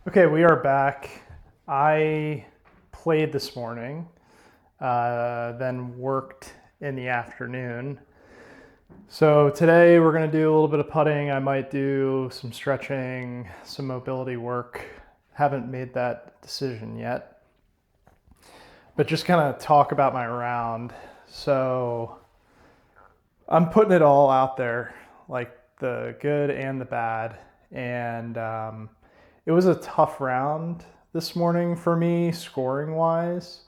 Okay, we are back. I played this morning, then worked in the afternoon. So today we're going to do a little bit of putting. I might do some stretching, some mobility work. Haven't made that decision yet, but just kind of talk about my round. So I'm putting it all out there, like the good and the bad. And it was a tough round this morning for me, scoring wise.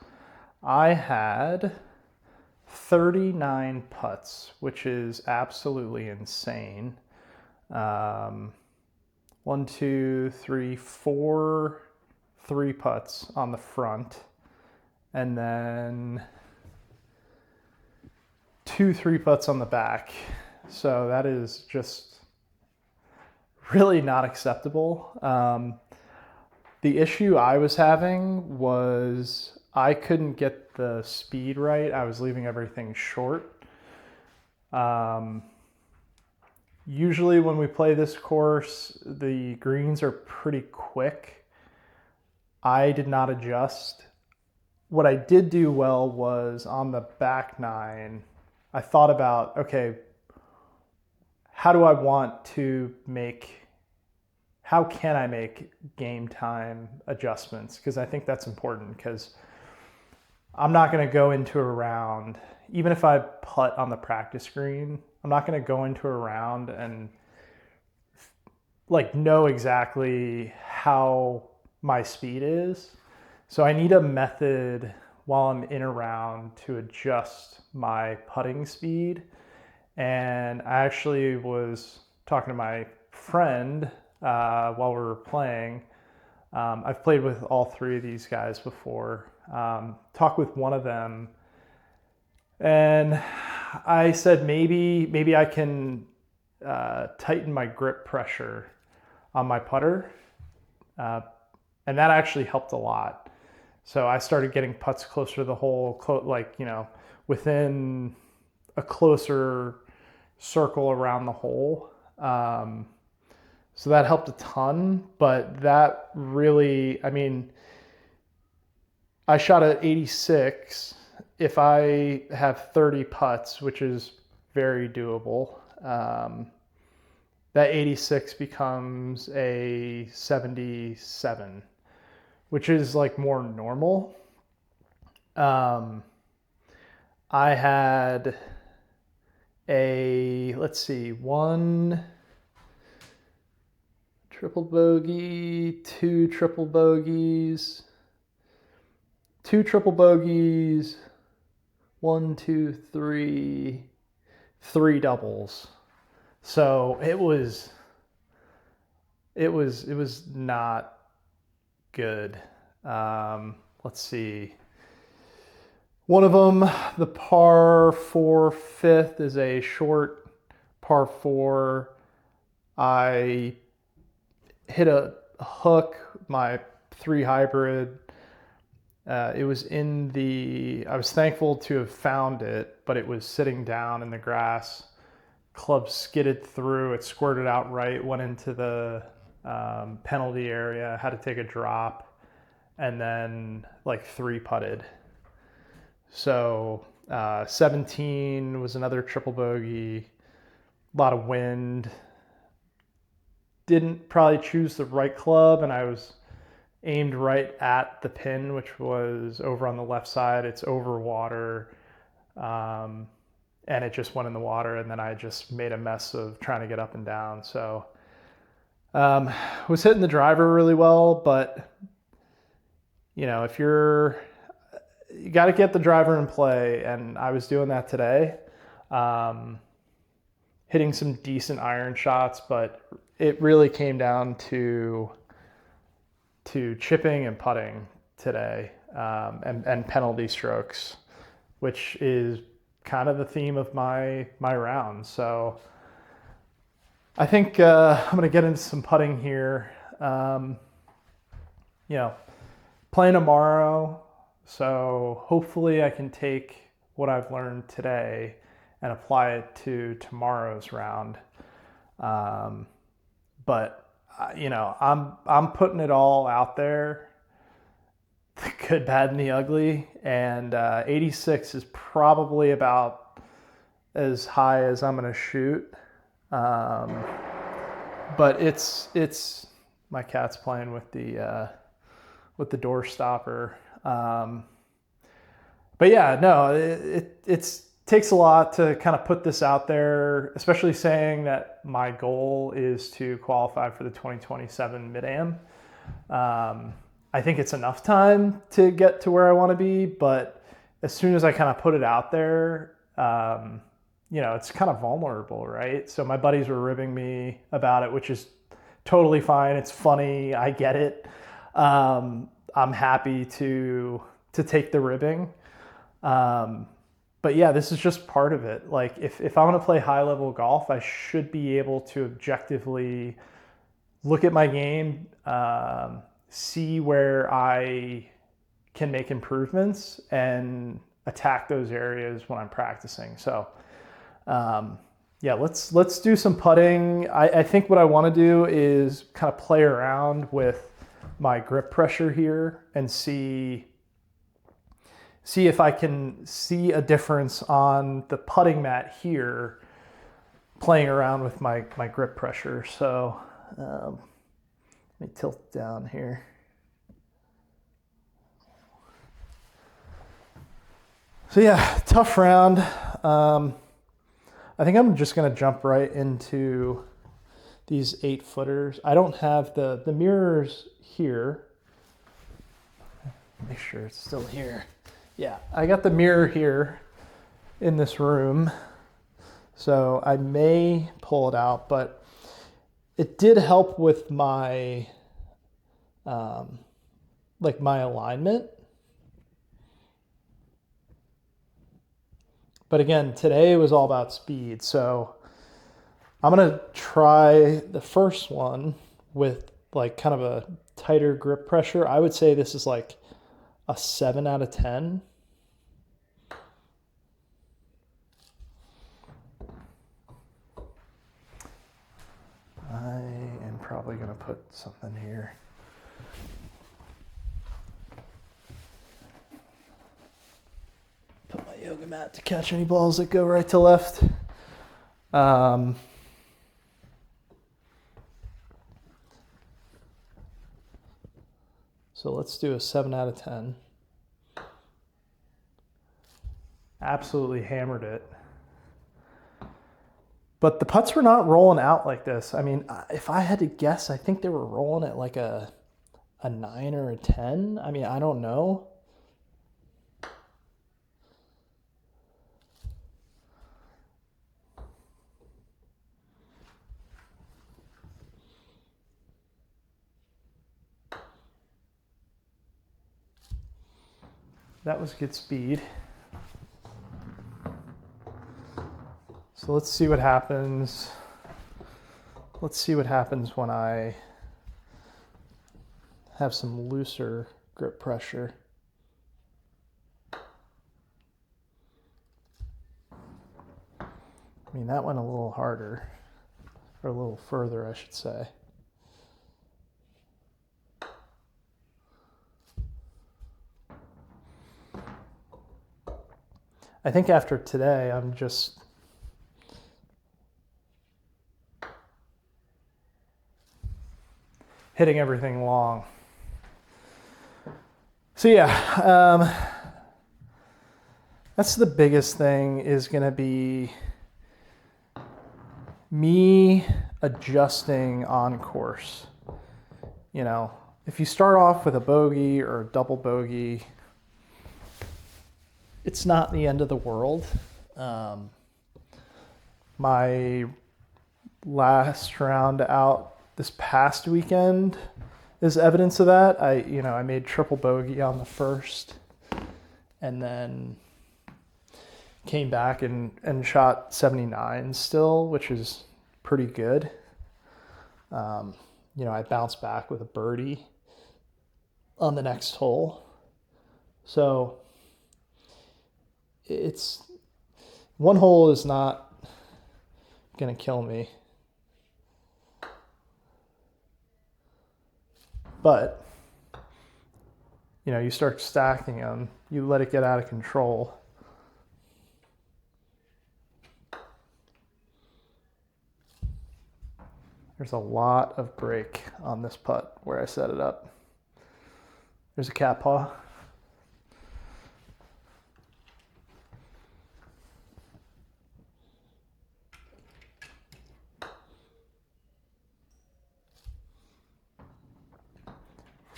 I had 39 putts, which is absolutely insane. Um, one, two, three, four, three putts on the front, and then two three putts on the back. So that is just really not acceptable. The issue I was having was I couldn't get the speed right. I was leaving everything short. Um, Usually, when we play this course, the greens are pretty quick. I did not adjust. What I did do well was on the back nine, I thought about, okay, how do I want to make, how can I make game time adjustments? Because I think that's important because I'm not going to go into a round, even if I putt on the practice green, I'm not going to go into a round and like know exactly how my speed is. So I need a method while I'm in a round to adjust my putting speed. And I actually was talking to my friend while we were playing. I've played with all three of these guys before. Talked with one of them, and I said maybe I can tighten my grip pressure on my putter, uh, and that actually helped a lot. So I started getting putts closer to the hole, like within a closer circle around the hole. So that helped a ton, but that really, I mean, I shot at 86. If I have 30 putts, which is very doable, that 86 becomes a 77, which is like more normal. Um, I had let's see, one triple bogey, two triple bogeys, one, two, three doubles. So it was not good. Let's see. One of them, the par four fifth, is a short par four. I hit a hook, my three hybrid. It was I was thankful to have found it, but it was sitting down in the grass. Club skidded through, it squirted out right, went into the penalty area, had to take a drop, and then like three putted. So 17 was another triple bogey, a lot of wind. Didn't probably choose the right club, and I was aimed right at the pin, which was over on the left side. It's over water, um, and it just went in the water, and then I just made a mess of trying to get up and down. So was hitting the driver really well, but if you got to get the driver in play, and I was doing that today. Um, Hitting some decent iron shots, but it really came down to chipping and putting today, and penalty strokes, which is kind of the theme of my round. So I think I'm going to get into some putting here. You know, Playing tomorrow, so hopefully I can take what I've learned today and apply it to tomorrow's round. But I'm putting it all out there, the good, bad, and the ugly, and 86 is probably about as high as I'm gonna shoot. Um, but it's my cat's playing with the door stopper. But yeah, no, it takes a lot to kind of put this out there, especially saying that my goal is to qualify for the 2027 Mid-Am. I think it's enough time to get to where I want to be, but as soon as I kind of put it out there, it's kind of vulnerable, right? So my buddies were ribbing me about it, which is totally fine. It's funny. I get it. I'm happy to take the ribbing. But yeah, this is just part of it. Like if I want to play high level golf, I should be able to objectively look at my game, see where I can make improvements and attack those areas when I'm practicing. So, yeah, let's do some putting. I think what I want to do is kind of play around with my grip pressure here and see if I can see a difference on the putting mat here playing around with my grip pressure. So let me tilt down here. So yeah, tough round. I think I'm just gonna jump right into these 8-footers. I don't have the mirrors here. Make sure it's still here. Yeah, I got the mirror here in this room, so I may pull it out, but it did help with my my alignment. But again, today was all about speed, so I'm gonna try the first one with like kind of a tighter grip pressure. I would say this is like a 7 out of 10. I am probably going to put something here. Put my yoga mat to catch any balls that go right to left. So let's do a 7 out of 10. Absolutely hammered it. But the putts were not rolling out like this. I mean, if I had to guess, I think they were rolling at like a 9 or a 10. I mean, I don't know. That was good speed. So let's see what happens. Let's see what happens when I have some looser grip pressure. I mean, that went a little harder, or a little further, I should say. I think after today, I'm just hitting everything long. So yeah, that's the biggest thing, is going to be me adjusting on course. You know, if you start off with a bogey or a double bogey, it's not the end of the world. My last round out this past weekend is evidence of that. I made triple bogey on the first, and then came back and shot 79 still, which is pretty good. I bounced back with a birdie on the next hole. So it's one hole is not going to kill me. But, you start stacking them, you let it get out of control. There's a lot of break on this putt where I set it up. There's a cat paw.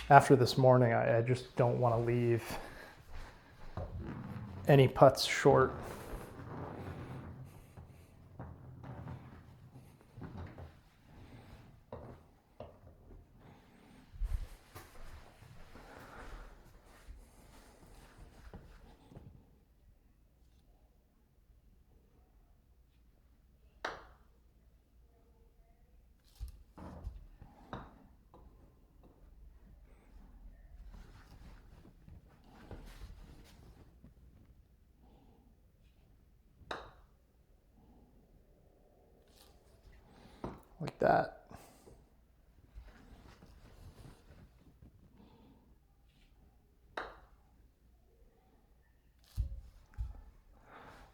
After this morning, I just don't want to leave any putts short. Like that.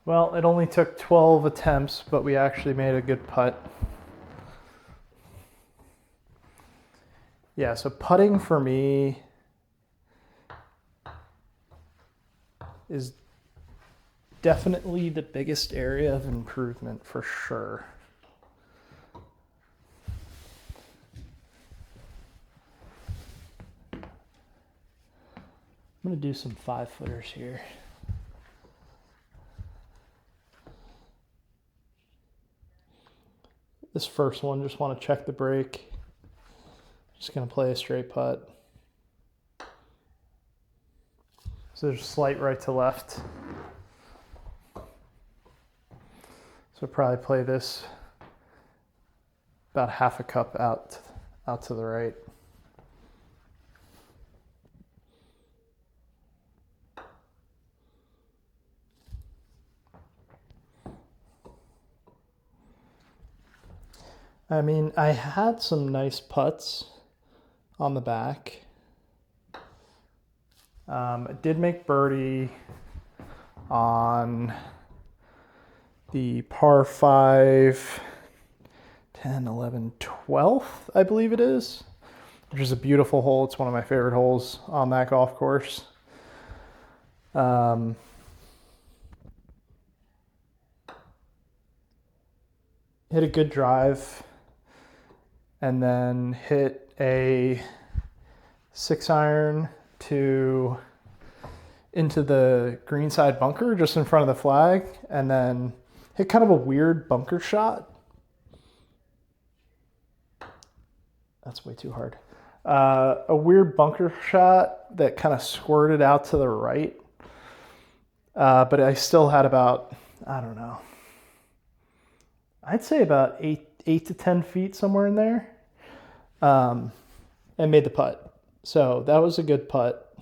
Well, it only took 12 attempts, but we actually made a good putt. Yeah, so putting for me is definitely the biggest area of improvement for sure. I'm going to do some 5-footers here. This first one, just want to check the break. Just going to play a straight putt. So there's a slight right to left. So probably play this about half a cup out to the right. I mean, I had some nice putts on the back. I did make birdie on the par 5, 10, 11, 12th, I believe it is, which is a beautiful hole. It's one of my favorite holes on that golf course. Hit a good drive and then hit a 6-iron into the greenside bunker just in front of the flag, and then hit kind of a weird bunker shot. That's way too hard. A weird bunker shot that kind of squirted out to the right. But I still had about, I don't know, I'd say about 8 to 10 feet, somewhere in there. And made the putt. So that was a good putt.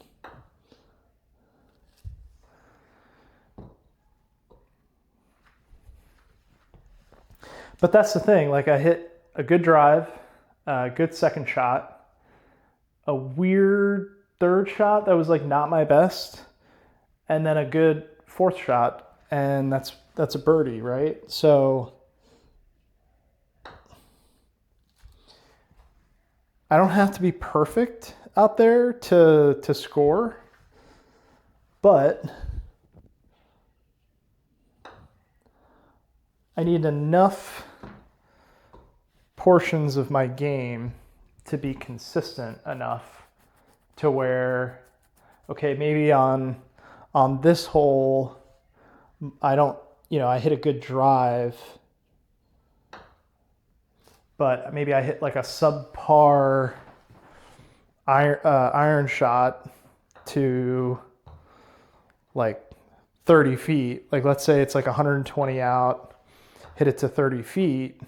But that's the thing, like I hit a good drive, a good second shot, a weird third shot that was like not my best, and then a good fourth shot, and that's a birdie, right? So I don't have to be perfect out there to score, but I need enough portions of my game to be consistent enough to where, okay, maybe on this hole, I don't, I hit a good drive, but maybe I hit like a subpar iron shot to like 30 feet. Like let's say it's like 120 out, hit it to 30 feet,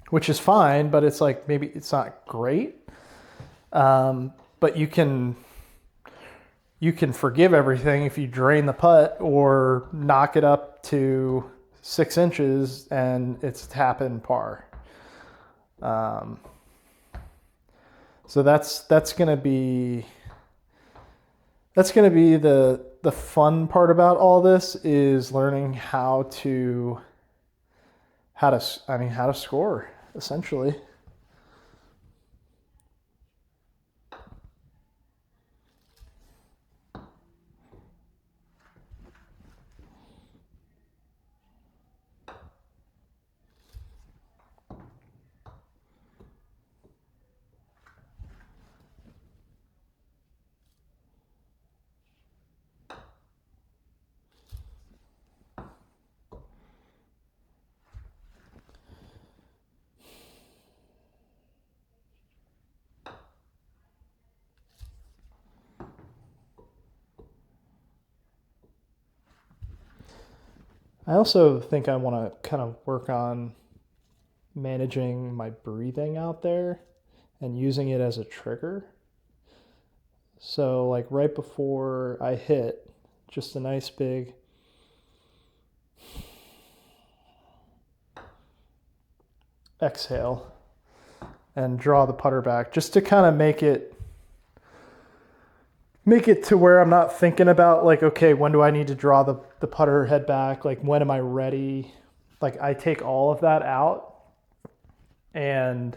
which is fine, but it's like maybe it's not great. But you can forgive everything if you drain the putt or knock it up to 6 inches and it's tap in par. So that's gonna be the fun part about all this, is learning how to score, essentially. I also think I want to kind of work on managing my breathing out there and using it as a trigger. So like right before I hit, just a nice big exhale and draw the putter back, just to kind of make it to where I'm not thinking about like, okay, when do I need to draw the putter head back? Like, when am I ready? Like, I take all of that out and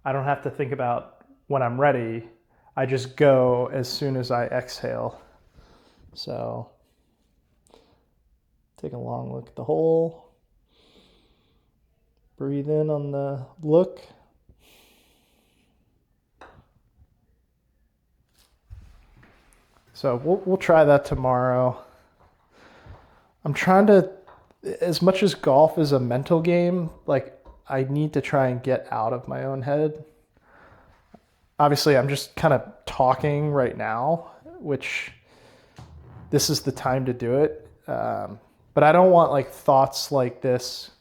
I don't have to think about when I'm ready. I just go as soon as I exhale. So take a long look at the hole. Breathe in on the look. So we'll try that tomorrow. I'm trying to, as much as golf is a mental game, like, I need to try and get out of my own head. Obviously, I'm just kind of talking right now, which this is the time to do it. But I don't want like thoughts like this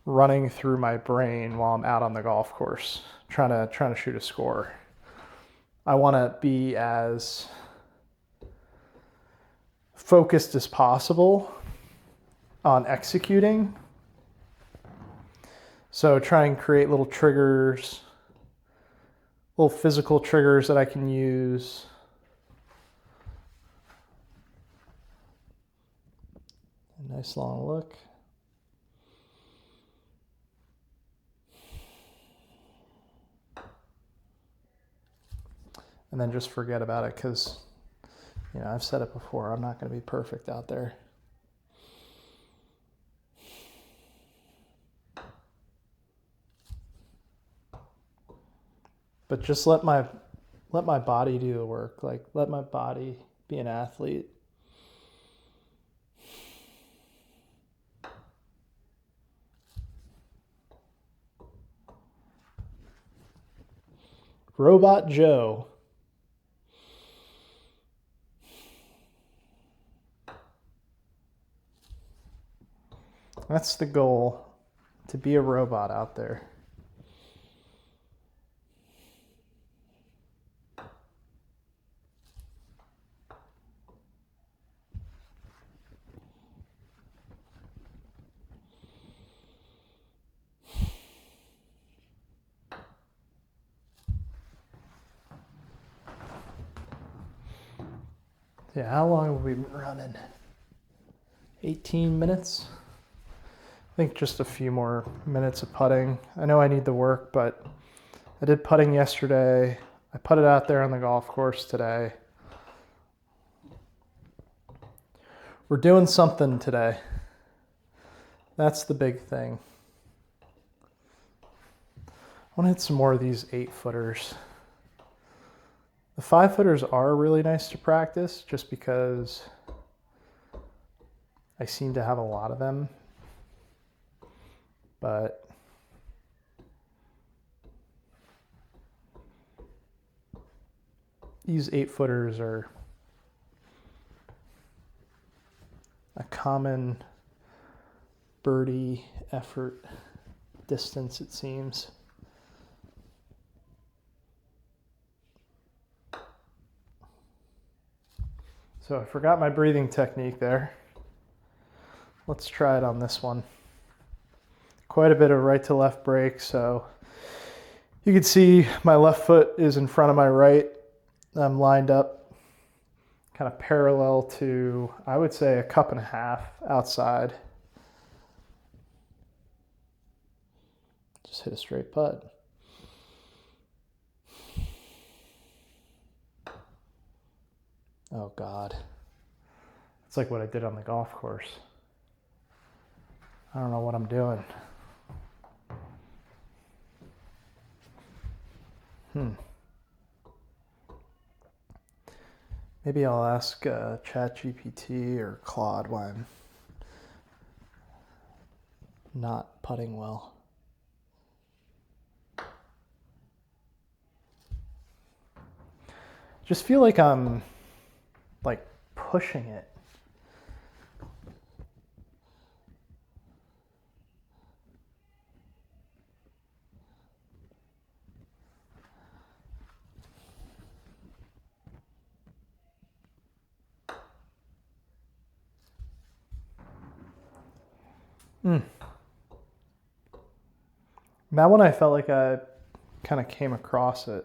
running through my brain while I'm out on the golf course trying to shoot a score. I want to be as focused as possible on executing. So try and create little triggers, little physical triggers that I can use. A nice long look. And then just forget about it, because, you know, I've said it before, I'm not going to be perfect out there. But just let my body do the work. Like, let my body be an athlete. Robot Joe. That's the goal, to be a robot out there. Yeah, how long have we been running? 18 minutes? I think just a few more minutes of putting. I know I need the work, but I did putting yesterday. I putted out there on the golf course today. We're doing something today. That's the big thing. I want to hit some more of these 8-footers. The 5-footers are really nice to practice, just because I seem to have a lot of them. But these 8-footers are a common birdie effort distance, it seems. So I forgot my breathing technique there. Let's try it on this one. Quite a bit of right to left break, so You can see my left foot is in front of my right. I'm lined up kind of parallel to, I would say, 1.5 cups outside. Just hit a straight putt. Oh God. It's like what I did on the golf course. I don't know what I'm doing. Maybe I'll ask ChatGPT or Claude why I'm not putting well. Just feel like I'm like pushing it. That one I felt like I kind of came across it.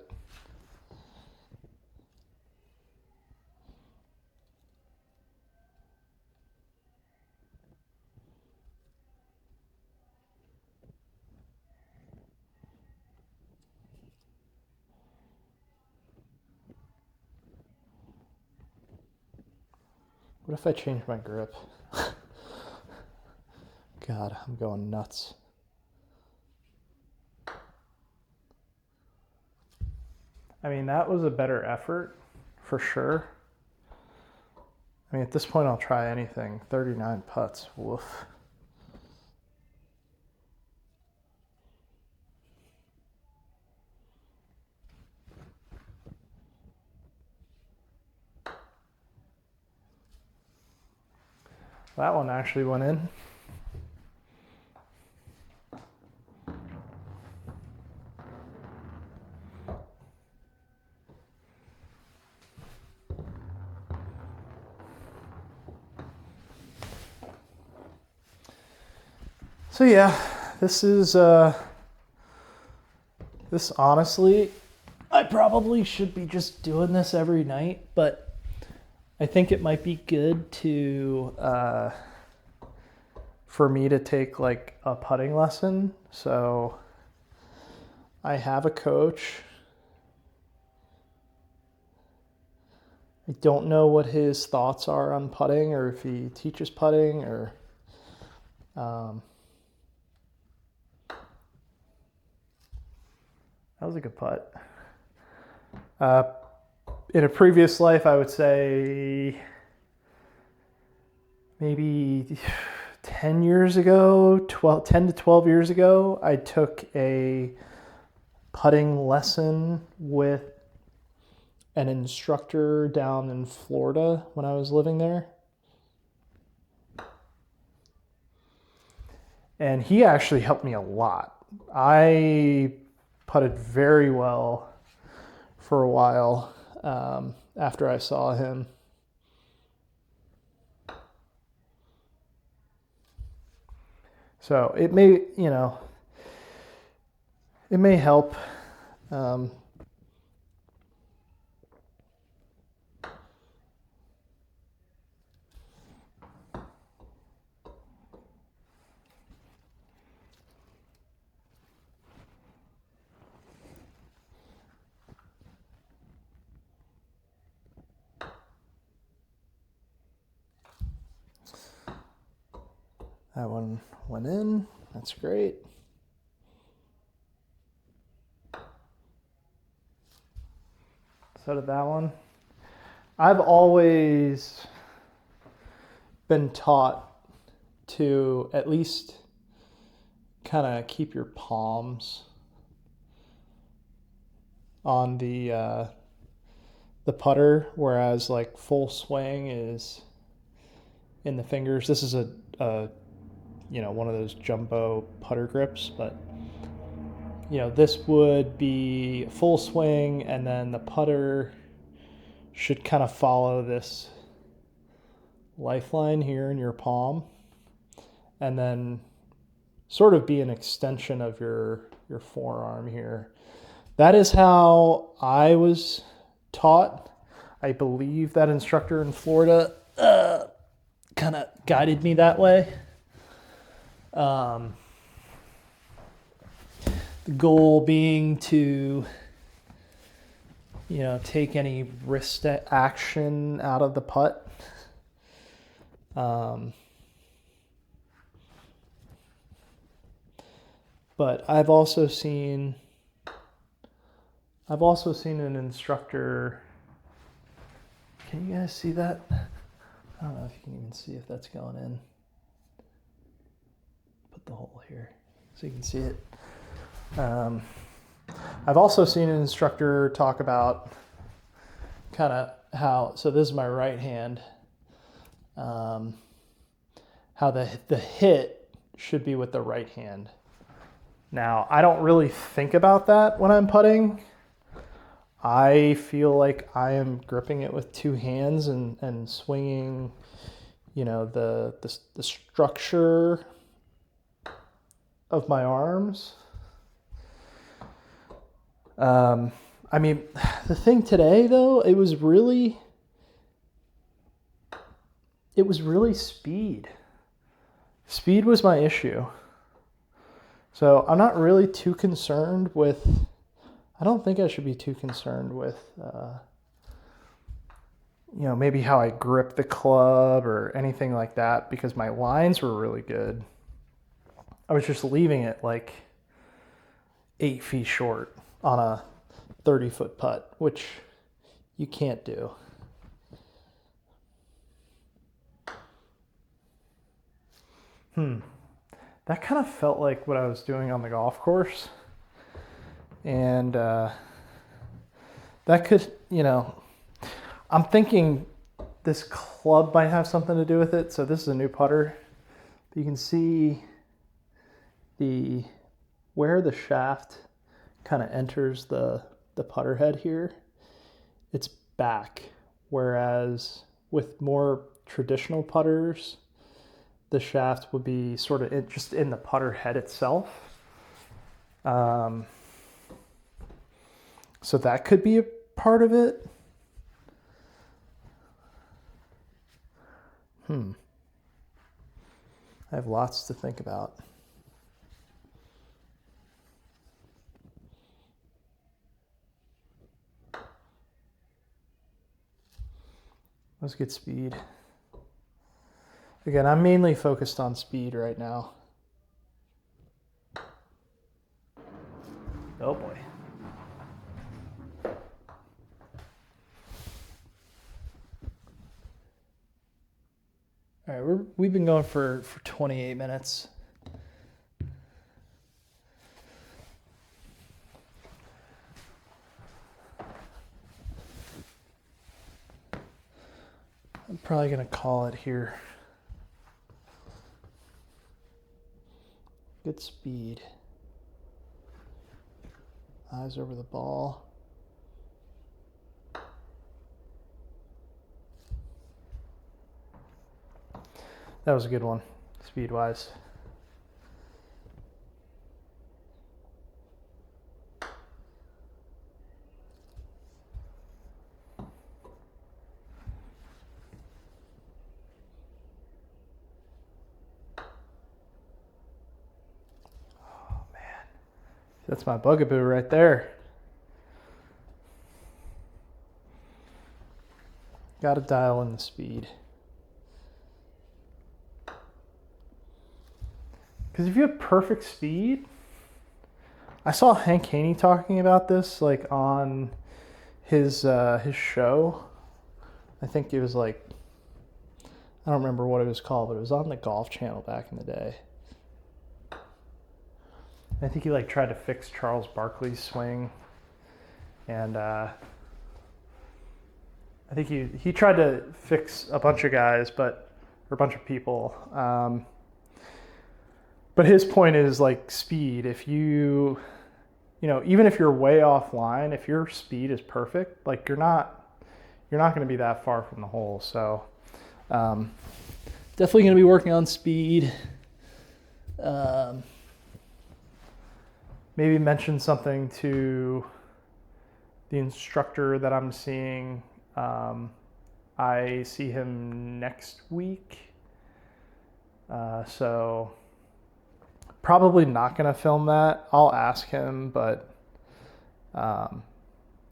What if I change my grip? God, I'm going nuts. I mean, that was a better effort, for sure. I mean, at this point, I'll try anything. 39 putts, woof. That one actually went in. So yeah, this honestly, I probably should be just doing this every night, but I think it might be good to, for me to take like a putting lesson. So I have a coach. I don't know what his thoughts are on putting or if he teaches putting or, that was a good putt. In a previous life, I would say maybe 10 years ago, 10 to 12 years ago, I took a putting lesson with an instructor down in Florida when I was living there. And he actually helped me a lot. I putted very well for a while after I saw him. So it may, it may help. That one went in. That's great. So did that one. I've always been taught to at least kind of keep your palms on the putter, whereas like full swing is in the fingers. This is a one of those jumbo putter grips, but this would be full swing, and then the putter should kind of follow this lifeline here in your palm, and then sort of be an extension of your forearm here. that is how I was taught. I believe that instructor in Florida kind of guided me that way. The goal being to, take any wrist action out of the putt. But I've also seen an instructor. Can you guys see that? I don't know if you can even see if that's going in. Put the hole here so you can see it. I've also seen an instructor talk about kind of how, so this is my right hand, how the hit should be with the right hand. Now, I don't really think about that when I'm putting. I feel like I am gripping it with two hands and swinging, the structure of my arms. The thing today, though, it was really speed. Speed was my issue. So I'm not really too concerned with, I don't think I should be too concerned with, maybe how I grip the club or anything like that, because my lines were really good. I was just leaving it like 8 feet short on a 30-foot putt, which you can't do. That kind of felt like what I was doing on the golf course. And that could, I'm thinking this club might have something to do with it. So this is a new putter. You can see where the shaft kind of enters the putter head here. It's back. Whereas with more traditional putters, the shaft would be sort of just in the putter head itself. So that could be a part of it. I have lots to think about. Let's get speed. Again, I'm mainly focused on speed right now. Oh boy. All right, we've been going for 28 minutes. I'm probably going to call it here. Good speed. Eyes over the ball. That was a good one, speed-wise. Oh, man. That's my bugaboo right there. Got to dial in the speed. Because if you have perfect speed, I saw Hank Haney talking about this like on his show. I think it was like, I don't remember what it was called, but it was on the Golf Channel back in the day. I think he like tried to fix Charles Barkley's swing, and I think he tried to fix a bunch of guys, or a bunch of people. But his point is like speed. If even if you're way offline, if your speed is perfect, like you're not going to be that far from the hole. So definitely going to be working on speed. Maybe mention something to the instructor that I'm seeing, I see him next week. So probably not going to film that. I'll ask him, but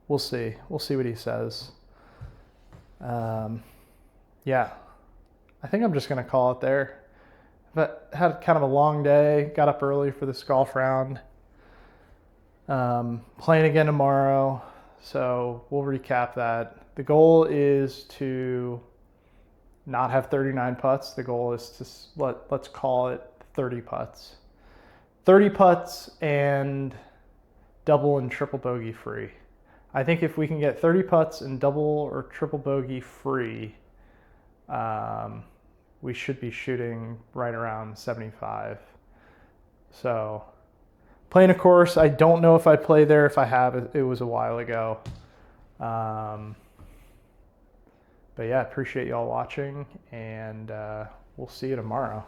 we'll see. We'll see what he says. Yeah, I think I'm just going to call it there. But had kind of a long day, got up early for this golf round. Playing again tomorrow, so we'll recap that. The goal is to not have 39 putts. The goal is to, let's call it 30 putts. 30 putts and double and triple bogey free. I think if we can get 30 putts and double or triple bogey free, we should be shooting right around 75. So playing a course, I don't know if I play there. If I have, it was a while ago. But yeah, appreciate y'all watching, and we'll see you tomorrow.